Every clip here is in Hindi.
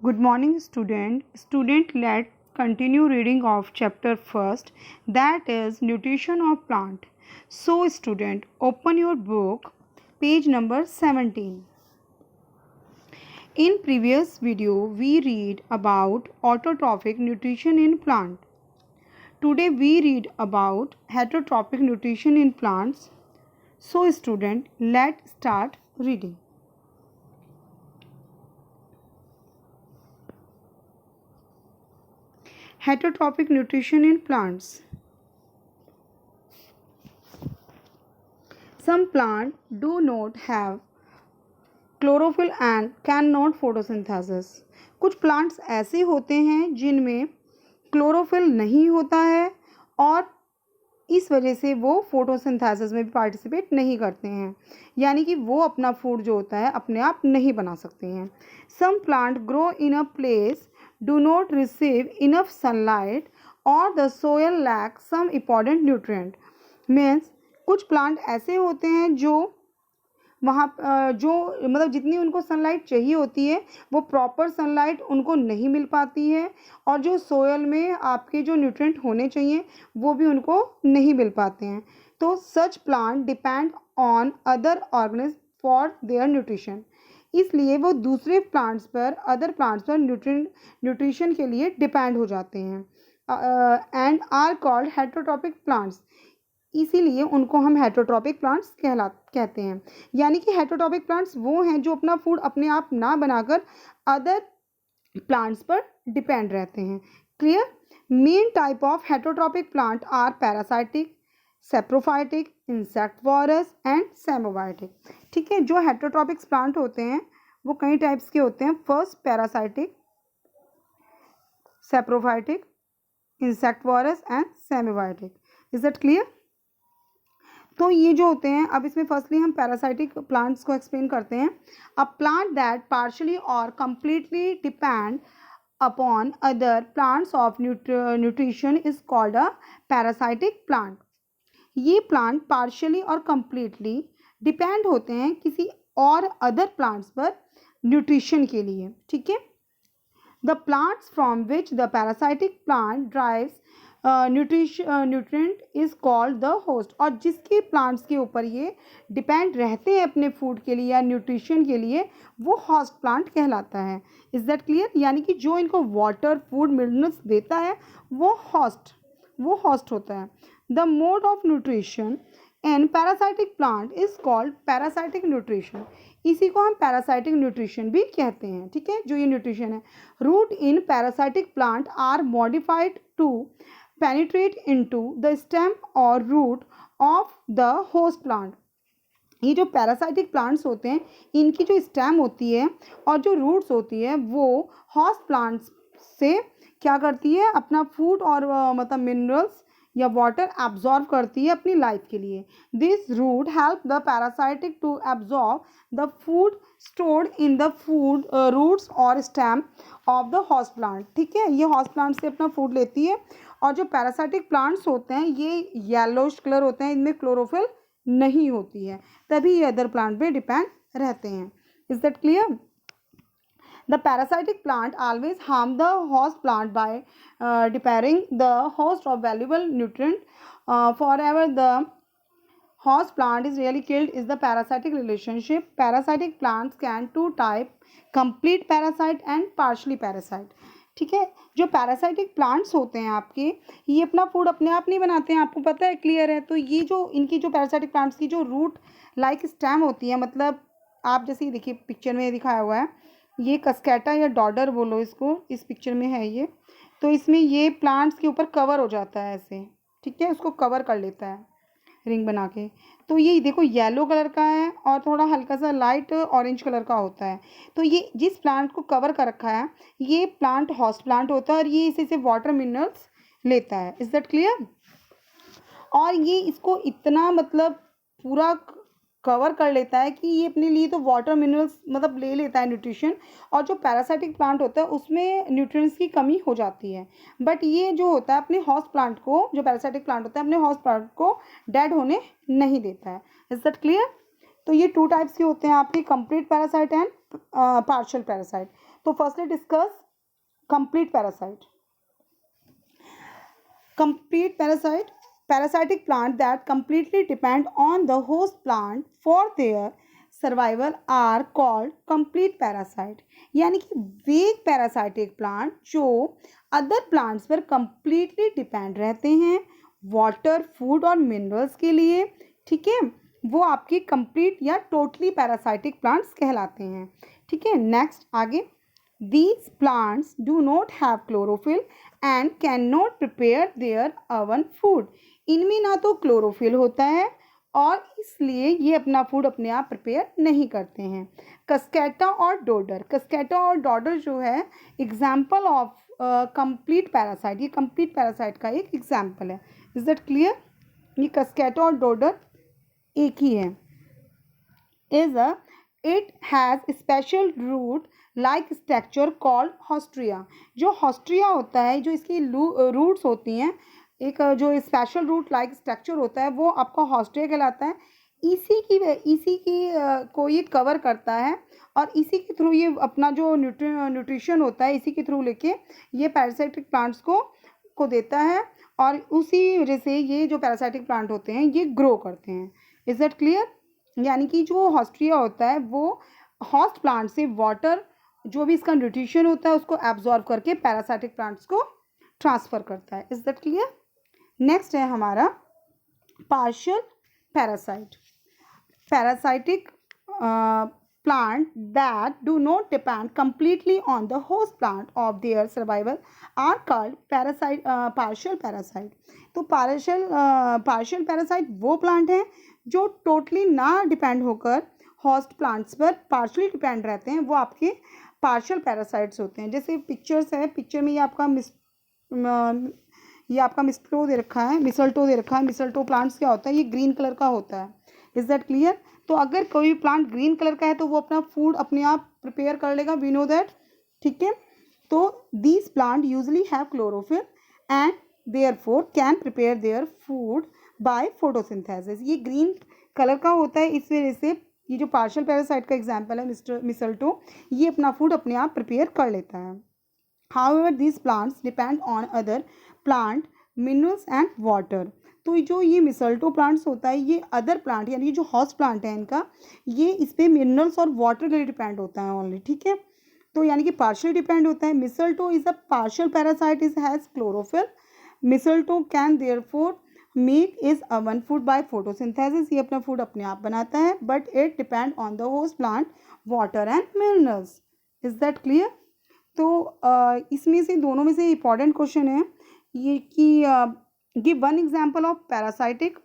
Good morning, student. Student, let's continue reading of chapter first, that is nutrition of plant. So, student, open your book, page number 17. In previous video, we read about autotrophic nutrition in plant. Today, we read about heterotrophic nutrition in plants. So, student, let's start reading. Heterotrophic nutrition in plants. Some plants do not have chlorophyll and cannot photosynthesis. कुछ प्लांट्स ऐसे होते हैं जिनमें क्लोरोफिल नहीं होता है और इस वजह से वो फोटोसिंथेसिस में भी पार्टिसिपेट नहीं करते हैं, यानी कि वो अपना फूड जो होता है अपने आप नहीं बना सकते हैं. Some plant grow in a place do not receive enough sunlight और the soil lack some important nutrient. Means कुछ प्लांट ऐसे होते हैं जो वहाँ जो मतलब जितनी उनको सनलाइट चाहिए होती है वो प्रॉपर सनलाइट उनको नहीं मिल पाती है और जो सोयल में आपके जो न्यूट्रिएंट होने चाहिए वो भी उनको नहीं मिल पाते हैं. तो such plant depend on other organism for their nutrition. इसलिए वो दूसरे प्लांट्स पर अदर प्लांट्स पर न्यूट्रिशन के लिए डिपेंड हो जाते हैं and are called heterotrophic plants. इसीलिए उनको हम हेटरोट्रॉपिक प्लांट्स कहते हैं. यानी कि हेटरोट्रॉपिक प्लांट्स वो हैं जो अपना फूड अपने आप ना बनाकर अदर प्लांट्स पर डिपेंड रहते हैं. Clear. Main type of heterotrophic plant are parasitic, saprophytic, insectivorous and symbiotic. ठीक है, जो हेटरोट्रॉपिक प्लांट होते हैं वो कई टाइप्स के होते हैं. First parasitic, saprophytic, insectivorous and symbiotic. Is that clear. तो ये जो होते हैं, अब इसमें फर्स्टली हम पैरासाइटिक प्लांट्स को एक्सप्लेन करते हैं. अ प्लांट दैट पार्शियली और completely depend upon other plants of nutrition is called a parasitic plant. ये प्लांट पार्शियली और कंप्लीटली डिपेंड होते हैं किसी और अदर प्लांट्स पर न्यूट्रिशन के लिए. ठीक है. The plants from which the parasitic plant drives nutrient is called the host. और जिसके प्लांट्स के ऊपर ये डिपेंड रहते हैं अपने फूड के लिए या न्यूट्रिशन के लिए वो होस्ट प्लांट कहलाता है. Is that clear. यानी कि जो इनको वाटर, फूड, मिनरल्स देता है वो होस्ट होता है. The mode of nutrition in parasitic plant is called parasitic nutrition. इसी को हम पैरासाइटिक न्यूट्रिशन भी कहते हैं. ठीक है, जो ये न्यूट्रिशन है. Root in parasitic plant are modified to penetrate into the stem or root of the host plant. ये जो पैरासाइटिक प्लांट्स होते हैं इनकी जो स्टेम होती है और जो रूट्स होती है वो होस्ट प्लांट्स से क्या करती है, अपना फूड और मतलब मिनरल्स या वाटर एब्जॉर्ब करती है अपनी लाइफ के लिए. This root help the parasitic to absorb the food stored in the food roots और stem of the host plant. ठीक है, ये होस्ट प्लांट से अपना फूड लेती है. और जो पैरासाइटिक प्लांट्स होते हैं ये येलोइश कलर होते हैं, इनमें क्लोरोफिल नहीं होती है, तभी ये अदर प्लांट पे डिपेंड रहते हैं. Is that clear. The parasitic plant always harm the host plant by depriving the host of valuable nutrient forever. The host plant is really killed is the parasitic relationship. Parasitic plants can two type, complete parasite and partially parasite. ठीक है, जो पैरासाइटिक प्लांट्स होते हैं आपके ये अपना फूड अपने आप नहीं बनाते हैं, आपको पता है. क्लियर है. तो ये जो इनकी जो पैरासाइटिक प्लांट्स की जो रूट लाइक स्टेम होती है, मतलब आप जैसे ही देखिए पिक्चर में दिखाया हुआ है, ये कस्केटा या डॉडर बोलो इसको, इस पिक्चर में है ये. तो इसमें ये प्लांट्स के ऊपर कवर हो जाता है ऐसे. ठीक है, उसको कवर कर लेता है रिंग बना के. तो ये देखो येलो कलर का है और थोड़ा हल्का सा लाइट ऑरेंज कलर का होता है. तो ये जिस प्लांट को कवर कर रखा है ये प्लांट होस्ट प्लांट होता है और ये इसी से वाटर मिनरल्स लेता है. Is that clear. और ये इसको इतना मतलब पूरा कवर कर लेता है कि ये अपने लिए तो वाटर मिनरल्स मतलब ले लेता है न्यूट्रिशन. और जो पैरासाइटिक प्लांट होता है उसमें न्यूट्रिएंट्स की कमी हो जाती है. बट ये जो होता है अपने होस्ट प्लांट को, जो पैरासाइटिक प्लांट होता है अपने होस्ट प्लांट को डेड होने नहीं देता है. Is that clear. तो ये टू टाइप्स के होते हैं आपके, complete parasite and partial parasite. तो firstly discuss complete parasite. Complete parasite, parasitic plant that completely depend on the host plant for their survival are called complete parasite. यानी कि वे पैरासाइटिक प्लांट जो अदर प्लांट्स पर कंप्लीटली डिपेंड रहते हैं वाटर, फूड और मिनरल्स के लिए. ठीक है, वो आपके कंप्लीट या टोटली पैरासाइटिक प्लांट्स कहलाते हैं. ठीक है, नेक्स्ट आगे. These plants do not have chlorophyll and cannot prepare their own food. इनमें ना तो क्लोरोफिल होता है और इसलिए ये अपना फूड अपने आप प्रिपेयर नहीं करते हैं. कस्केटा और डोडर, कस्केटा और डोडर जो है एग्जाम्पल ऑफ कंप्लीट पैरासाइट, ये कंप्लीट पैरासाइट का एक एग्जाम्पल है. Is that clear? ये कस्केटा और डोडर एक ही है. It has special root like structure called haustoria. जो हॉस्ट्रिया होता है, जो इसकी रूट्स होती हैं, एक जो स्पेशल रूट लाइक स्ट्रक्चर होता है वो आपका हॉस्ट्रिया कहलाता है. इसी की को ये कवर करता है और इसी के थ्रू ये अपना जो न्यूट्रिशन होता है इसी के थ्रू लेके ये पैरासाइटिक प्लांट्स को देता है और उसी वजह से ये जो पैरासाइटिक प्लांट होते हैं ये ग्रो करते हैं. Is that clear? यानी कि जो हॉस्ट्रिया होता है वो हॉस्ट प्लांट से वाटर, जो भी इसका न्यूट्रिशन होता है उसको एब्जॉर्ब करके पैरासाइटिक प्लांट्स को ट्रांसफ़र करता है. Is that clear? नेक्स्ट है हमारा partial parasite. Parasitic plant that do not depend completely on the host plant of their survival are called partial parasite. तो पार्शियल पैरासाइट वो प्लांट हैं जो टोटली ना डिपेंड होकर होस्ट प्लांट्स पर पार्शियली डिपेंड रहते हैं, वो आपके पार्शियल पैरासाइट्स होते हैं. जैसे पिक्चर्स है, पिक्चर में ये आपका मिसल्टो दे रखा है. मिसल्टो प्लांट्स क्या होता है? ये ग्रीन कलर का होता है. Is that clear? तो अगर कोई प्लांट ग्रीन कलर का है तो वो अपना फूड अपने आप प्रिपेयर कर लेगा, वी नो दैट. ठीक है, तो these plant usually have chlorophyll and therefore can prepare their food by photosynthesis. ये ग्रीन कलर का होता है, इस वजह से ये जो पार्शियल पैरासाइट का एग्जाम्पल है मिसल्टो, ये अपना फूड अपने आप प्रिपेयर कर लेता है. However these plants depend on other plant minerals and water. तो जो ये मिसल्टो प्लांट्स होता है ये अदर प्लांट यानी जो हॉस्ट प्लांट है इनका, ये इस पर मिनरल्स और वाटर के लिए डिपेंड होता है ओनली. ठीक है, तो यानी कि पार्शियल डिपेंड होता है. Mistletoe is a partial parasite, is has chlorophyll. Mistletoe can therefore make is own food by photosynthesis. ये अपना फूड अपने आप बनाता है, but it depend on the host plant water and minerals. Is that clear? तो इसमें से दोनों में से इंपॉर्टेंट क्वेश्चन है ये कि give one example of parasitic,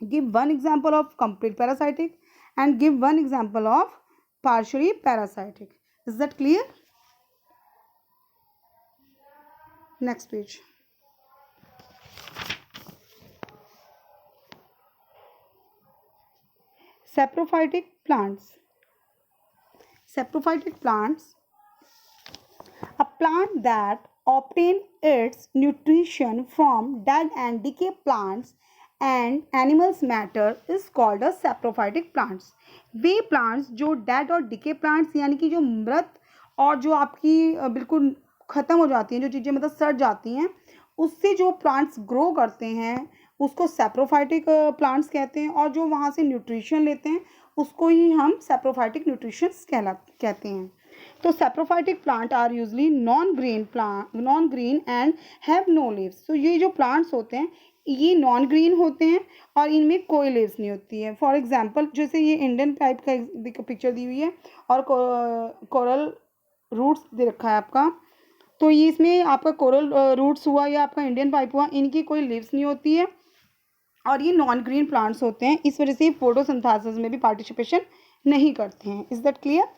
give one example of complete parasitic and give one example of partially parasitic. Is that clear? Next page. Saprophytic plants. Saprophytic plants, a plant that obtain its nutrition from dead and decay plants and animals matter is called a saprophytic plants. Way plants जो dead और decay plants यानी कि जो मृत और जो आपकी बिल्कुल ख़त्म हो जाती हैं, जो चीज़ें मतलब सड़ जाती हैं, उससे जो प्लांट्स ग्रो करते हैं उसको सैप्रोफाइटिक प्लांट्स कहते हैं. और जो वहाँ से न्यूट्रिशन लेते हैं उसको ही हम सैप्रोफाइटिक न्यूट्रिशंस कहते हैं. तो saprophytic plant are usually non green and have no leaves. तो ये जो प्लांट्स होते हैं ये नॉन ग्रीन होते हैं और इनमें कोई लीव्स नहीं होती है. फॉर एग्जांपल जैसे ये इंडियन पाइप का पिक्चर दी हुई है और कोरल रूट्स दे रखा है आपका. तो ये इसमें आपका कोरल रूट्स हुआ या आपका इंडियन पाइप हुआ, इनकी कोई लीव्स नहीं होती है और ये नॉन ग्रीन प्लांट्स होते हैं. इस वजह से फोटोसिंथेसिस में भी पार्टिसिपेशन नहीं करते हैं. Is that clear?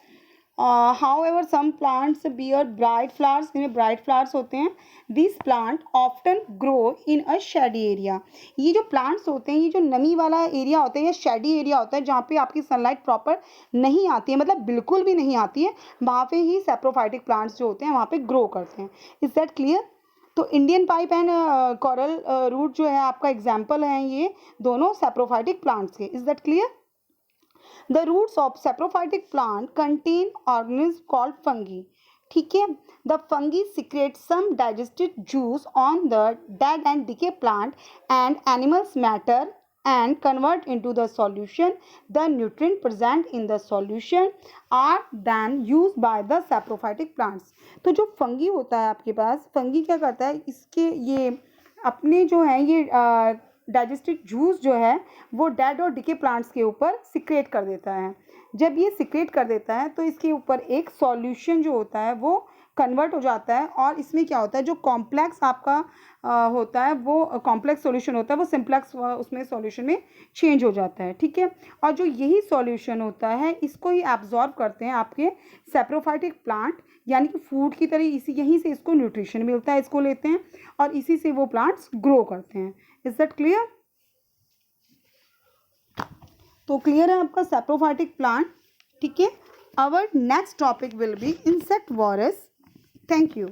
However some plants bear bright flowers, इनमें ब्राइट फ्लावर्स होते हैं. This plant often grow in a shady area. ये जो प्लांट्स होते हैं ये जो नमी वाला एरिया होता है या शेडी एरिया होता है जहाँ पे आपकी सनलाइट प्रॉपर नहीं आती है, मतलब बिल्कुल भी नहीं आती है, वहाँ पे ही सैप्रोफाइटिक प्लांट्स जो होते हैं वहाँ पे ग्रो करते हैं. Is that clear? तो Indian pipe and coral root जो है आपका एग्जाम्पल हैं ये दोनों सैप्रोफाइटिक प्लांट्स के. Is that clear? The roots of saprophytic plant contain organisms called fungi. ठीक है। The fungi secrete some digested juice on the dead and decay plant and animals matter and convert into the solution. The nutrient present in the solution are then used by the saprophytic plants. तो जो फंगी होता है आपके पास, फंगी क्या करता है, इसके ये अपने जो है ये डाइजेस्टिव जूस जो है वो डेड और डिके प्लांट्स के ऊपर सिक्रेट कर देता है। जब ये सिक्रेट कर देता है तो इसके ऊपर एक सॉल्यूशन जो होता है वो कन्वर्ट हो जाता है और इसमें क्या होता है, जो कॉम्प्लेक्स आपका होता है वो कॉम्प्लेक्स सॉल्यूशन होता है वो सिंप्लेक्स उसमें सॉल्यूशन में चेंज हो जाता है। ठीक है। और जो यही सॉल्यूशन होता है इसको ही एब्जॉर्ब करते हैं आपके सैप्रोफाइटिक प्लांट, यानी कि फूड की तरह इसी यहीं से इसको न्यूट्रिशन मिलता है, इसको लेते हैं और इसी से वो प्लांट्स ग्रो करते हैं। Is that clear? तो क्लियर है आपका सैप्रोफाइटिक प्लांट। ठीक है। Our next topic will be insectivorous. Thank you.